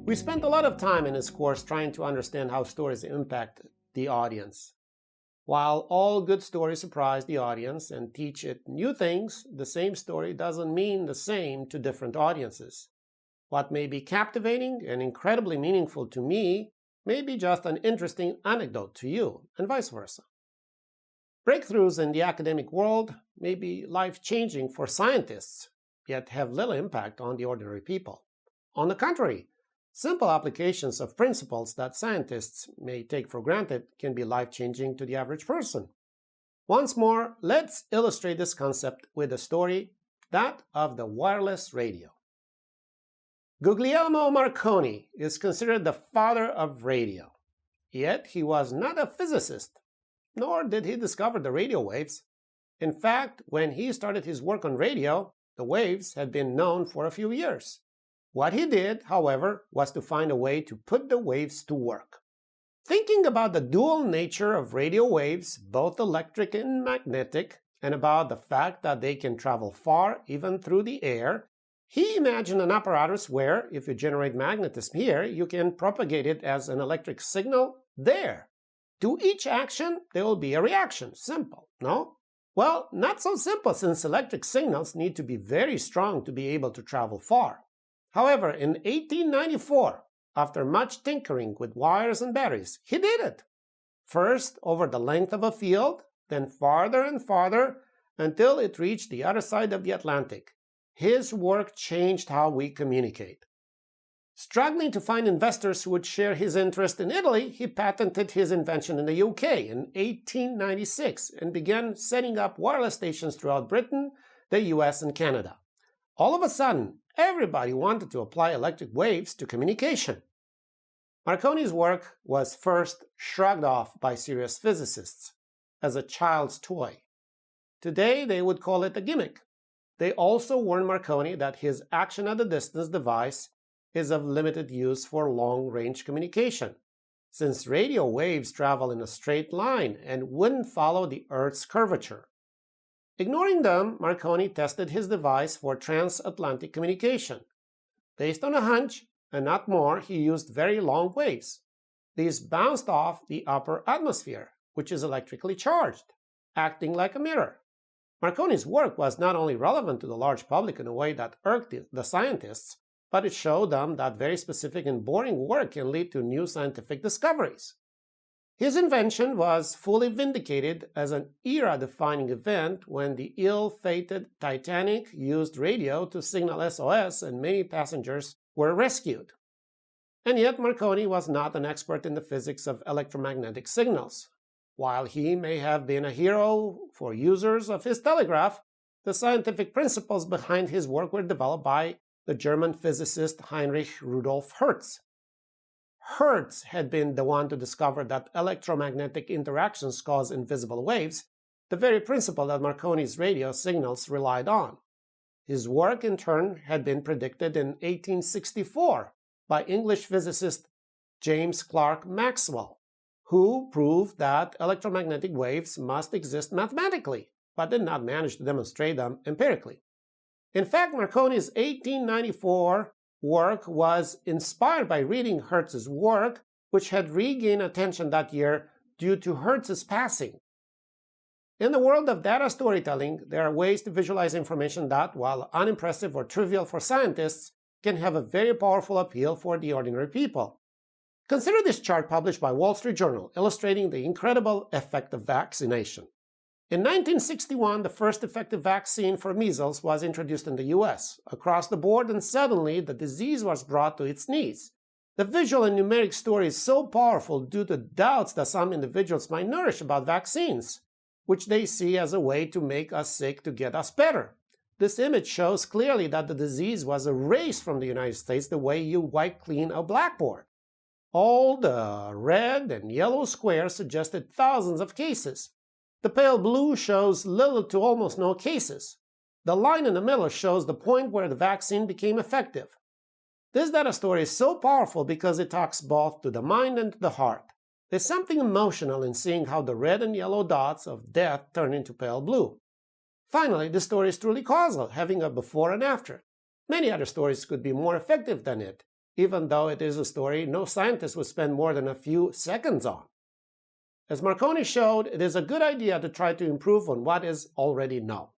We spent a lot of time in this course trying to understand how stories impact the audience. While all good stories surprise the audience and teach it new things, the same story doesn't mean the same to different audiences. What may be captivating and incredibly meaningful to me may be just an interesting anecdote to you, and vice versa. Breakthroughs in the academic world may be life-changing for scientists, yet have little impact on the ordinary people. On the contrary, simple applications of principles that scientists may take for granted can be life-changing to the average person. Once more, let's illustrate this concept with a story, that of the wireless radio. Guglielmo Marconi is considered the father of radio. Yet he was not a physicist, nor did he discover the radio waves. In fact, when he started his work on radio, the waves had been known for a few years. What he did, however, was to find a way to put the waves to work. Thinking about the dual nature of radio waves, both electric and magnetic, and about the fact that they can travel far, even through the air, he imagined an apparatus where, if you generate magnetism here, you can propagate it as an electric signal there. To each action, there will be a reaction. Simple, no? Well, not so simple, since electric signals need to be very strong to be able to travel far. However, in 1894, after much tinkering with wires and batteries, he did it. First over the length of a field, then farther and farther, until it reached the other side of the Atlantic. His work changed how we communicate. Struggling to find investors who would share his interest in Italy, he patented his invention in the UK in 1896 and began setting up wireless stations throughout Britain, the US, and Canada. All of a sudden, everybody wanted to apply electric waves to communication. Marconi's work was first shrugged off by serious physicists as a child's toy. Today, they would call it a gimmick. They also warned Marconi that his action-at-a-distance device is of limited use for long-range communication, since radio waves travel in a straight line and wouldn't follow the Earth's curvature. Ignoring them, Marconi tested his device for transatlantic communication. Based on a hunch, and not more, he used very long waves. These bounced off the upper atmosphere, which is electrically charged, acting like a mirror. Marconi's work was not only relevant to the large public in a way that irked the scientists, but it showed them that very specific and boring work can lead to new scientific discoveries. His invention was fully vindicated as an era-defining event when the ill-fated Titanic used radio to signal SOS and many passengers were rescued. And yet Marconi was not an expert in the physics of electromagnetic signals. While he may have been a hero for users of his telegraph, the scientific principles behind his work were developed by the German physicist Heinrich Rudolf Hertz. Hertz had been the one to discover that electromagnetic interactions cause invisible waves, the very principle that Marconi's radio signals relied on. His work, in turn, had been predicted in 1864 by English physicist James Clerk Maxwell, who proved that electromagnetic waves must exist mathematically, but did not manage to demonstrate them empirically. In fact, Marconi's 1894 work was inspired by reading Hertz's work, which had regained attention that year due to Hertz's passing. In the world of data storytelling, there are ways to visualize information that, while unimpressive or trivial for scientists, can have a very powerful appeal for the ordinary people. Consider this chart published by Wall Street Journal, illustrating the incredible effect of vaccination. In 1961, the first effective vaccine for measles was introduced in the US, across the board, and suddenly the disease was brought to its knees. The visual and numeric story is so powerful due to doubts that some individuals might nourish about vaccines, which they see as a way to make us sick to get us better. This image shows clearly that the disease was erased from the United States the way you wipe clean a blackboard. All the red and yellow squares suggested thousands of cases. The pale blue shows little to almost no cases. The line in the middle shows the point where the vaccine became effective. This data story is so powerful because it talks both to the mind and to the heart. There's something emotional in seeing how the red and yellow dots of death turn into pale blue. Finally, this story is truly causal, having a before and after. Many other stories could be more effective than it. even though it is a story no scientist would spend more than a few seconds on. As Marconi showed, it is a good idea to try to improve on what is already known.